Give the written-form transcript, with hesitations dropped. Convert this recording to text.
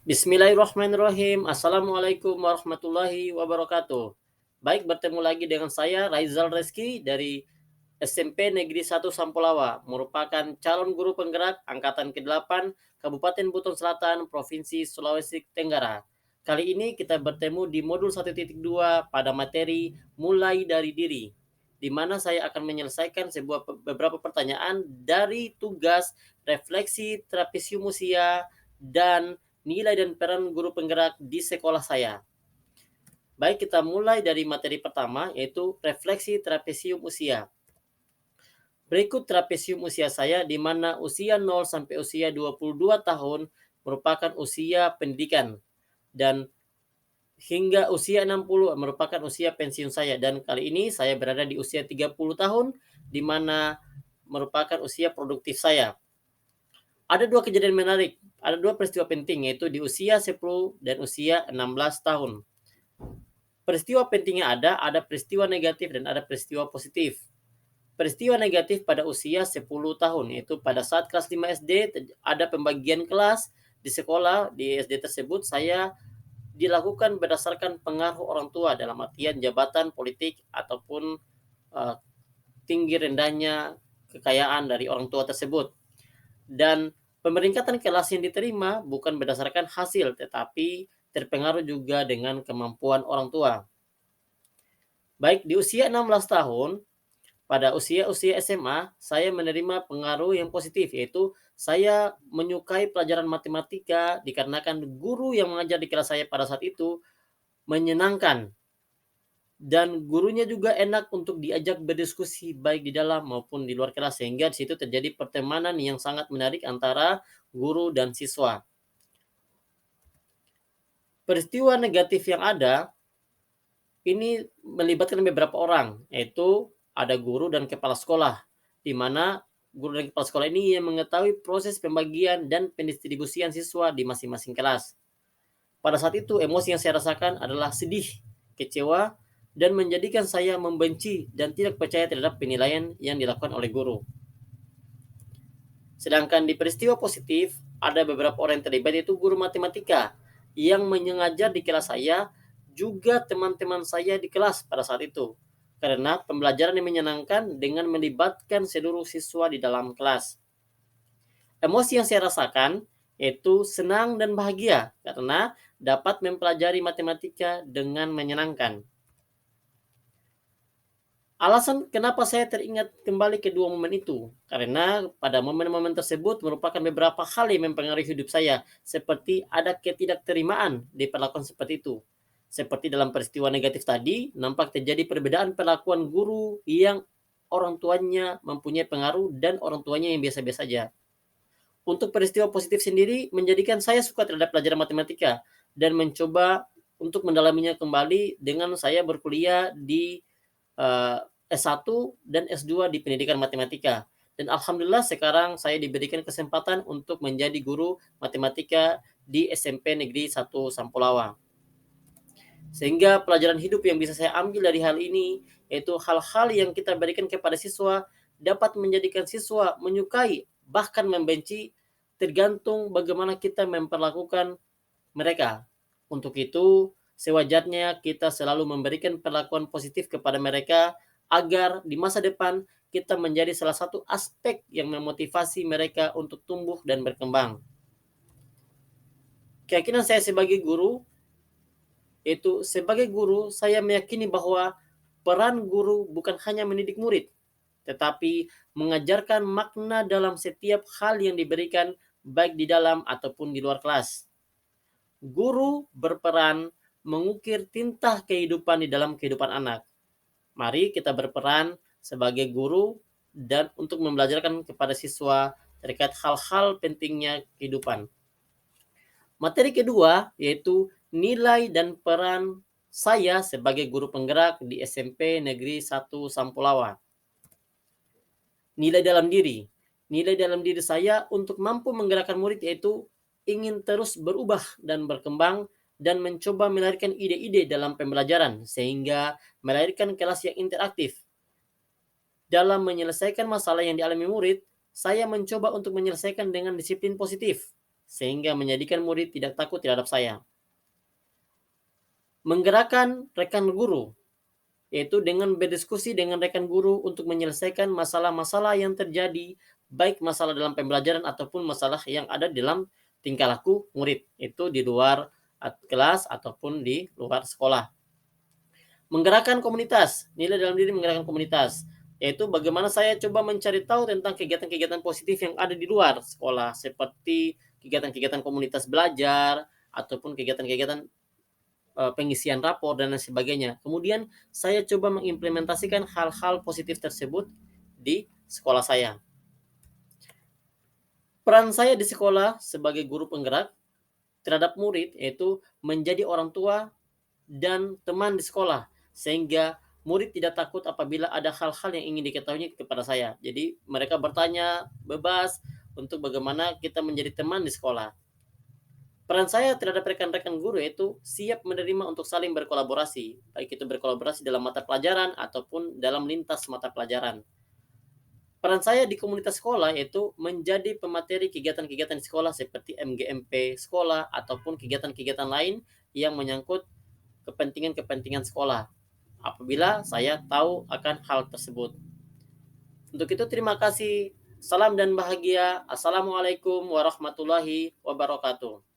Bismillahirrahmanirrahim. Assalamualaikum warahmatullahi wabarakatuh. Baik, bertemu lagi dengan saya Raizal Reski dari SMP Negeri 1 Sampulawa, merupakan calon guru penggerak angkatan ke-8 Kabupaten Buton Selatan, Provinsi Sulawesi Tenggara. Kali ini kita bertemu di modul 1.2 pada materi mulai dari diri, di mana saya akan menyelesaikan beberapa pertanyaan dari tugas refleksi trapesium usia dan nilai dan peran guru penggerak di sekolah saya. Baik, kita mulai dari materi pertama, yaitu refleksi trapesium usia. Berikut trapesium usia saya, di mana usia 0 sampai usia 22 tahun merupakan usia pendidikan, dan hingga usia 60 merupakan usia pensiun saya. Dan kali ini saya berada di usia 30 tahun, di mana merupakan usia produktif saya. Ada dua kejadian menarik, ada dua peristiwa penting, yaitu di usia 10 dan usia 16 tahun. Peristiwa pentingnya ada peristiwa negatif dan ada peristiwa positif. Peristiwa negatif pada usia 10 tahun, yaitu pada saat kelas 5 SD ada pembagian kelas di sekolah, di SD tersebut saya dilakukan berdasarkan pengaruh orang tua, dalam artian jabatan politik ataupun tinggi rendahnya kekayaan dari orang tua tersebut. Dan pemeringkatan kelas yang diterima bukan berdasarkan hasil, tetapi terpengaruh juga dengan kemampuan orang tua. Baik, di usia 16 tahun, pada usia SMA, saya menerima pengaruh yang positif, yaitu saya menyukai pelajaran matematika dikarenakan guru yang mengajar di kelas saya pada saat itu menyenangkan, dan gurunya juga enak untuk diajak berdiskusi baik di dalam maupun di luar kelas, sehingga di situ terjadi pertemanan yang sangat menarik antara guru dan siswa. Peristiwa negatif yang ada ini melibatkan beberapa orang, yaitu ada guru dan kepala sekolah, di mana guru dan kepala sekolah ini yang mengetahui proses pembagian dan pendistribusian siswa di masing-masing kelas. Pada saat itu emosi yang saya rasakan adalah sedih, kecewa, dan menjadikan saya membenci dan tidak percaya terhadap penilaian yang dilakukan oleh guru. Sedangkan di peristiwa positif, ada beberapa orang yang terlibat, yaitu guru matematika yang mengajar di kelas saya, juga teman-teman saya di kelas pada saat itu. Karena pembelajaran yang menyenangkan dengan melibatkan seluruh siswa di dalam kelas. Emosi yang saya rasakan yaitu senang dan bahagia karena dapat mempelajari matematika dengan menyenangkan. Alasan kenapa saya teringat kembali kedua momen itu, karena pada momen-momen tersebut merupakan beberapa hal yang mempengaruhi hidup saya, seperti ada ketidakterimaan di perlakuan seperti itu. Seperti dalam peristiwa negatif tadi, nampak terjadi perbedaan perlakuan guru yang orang tuanya mempunyai pengaruh dan orang tuanya yang biasa-biasa saja. Untuk peristiwa positif sendiri, menjadikan saya suka terhadap pelajaran matematika dan mencoba untuk mendalaminya kembali dengan saya berkuliah di S1 dan S2 di pendidikan matematika. Dan alhamdulillah sekarang saya diberikan kesempatan untuk menjadi guru matematika di SMP Negeri 1 Sampulawa. Sehingga pelajaran hidup yang bisa saya ambil dari hal ini, yaitu hal-hal yang kita berikan kepada siswa dapat menjadikan siswa menyukai bahkan membenci, tergantung bagaimana kita memperlakukan mereka. Untuk itu, sewajarnya kita selalu memberikan perlakuan positif kepada mereka agar di masa depan kita menjadi salah satu aspek yang memotivasi mereka untuk tumbuh dan berkembang. Keyakinan saya sebagai guru, yaitu sebagai guru saya meyakini bahwa peran guru bukan hanya mendidik murid, tetapi mengajarkan makna dalam setiap hal yang diberikan baik di dalam ataupun di luar kelas. Guru berperan mengukir tinta kehidupan di dalam kehidupan anak. Mari kita berperan sebagai guru dan untuk membelajarkan kepada siswa terkait hal-hal pentingnya kehidupan. Materi kedua yaitu nilai dan peran saya sebagai guru penggerak di SMP Negeri 1 Sampulawa. Nilai dalam diri. Nilai dalam diri saya untuk mampu menggerakkan murid yaitu ingin terus berubah dan berkembang dan mencoba melahirkan ide-ide dalam pembelajaran sehingga melahirkan kelas yang interaktif. Dalam menyelesaikan masalah yang dialami murid, saya mencoba untuk menyelesaikan dengan disiplin positif. sehingga menjadikan murid tidak takut terhadap saya. Menggerakkan rekan guru, yaitu dengan berdiskusi dengan rekan guru untuk menyelesaikan masalah-masalah yang terjadi, baik masalah dalam pembelajaran ataupun masalah yang ada dalam tingkah laku murid, itu di luar kelas ataupun di luar sekolah. Menggerakkan komunitas, nilai dalam diri menggerakkan komunitas, yaitu bagaimana saya coba mencari tahu tentang kegiatan-kegiatan positif yang ada di luar sekolah, seperti kegiatan-kegiatan komunitas belajar, ataupun kegiatan-kegiatan pengisian rapor dan lain sebagainya. Kemudian saya coba mengimplementasikan hal-hal positif tersebut di sekolah saya. Peran saya di sekolah sebagai guru penggerak terhadap murid yaitu menjadi orang tua dan teman di sekolah, sehingga murid tidak takut apabila ada hal-hal yang ingin diketahui kepada saya. Jadi mereka bertanya bebas untuk bagaimana kita menjadi teman di sekolah. Peran saya terhadap rekan-rekan guru yaitu siap menerima untuk saling berkolaborasi, baik itu berkolaborasi dalam mata pelajaran ataupun dalam lintas mata pelajaran. Peran saya di komunitas sekolah yaitu menjadi pemateri kegiatan-kegiatan di sekolah seperti MGMP sekolah ataupun kegiatan-kegiatan lain yang menyangkut kepentingan-kepentingan sekolah apabila saya tahu akan hal tersebut. Untuk itu terima kasih. Salam dan bahagia. Assalamualaikum warahmatullahi wabarakatuh.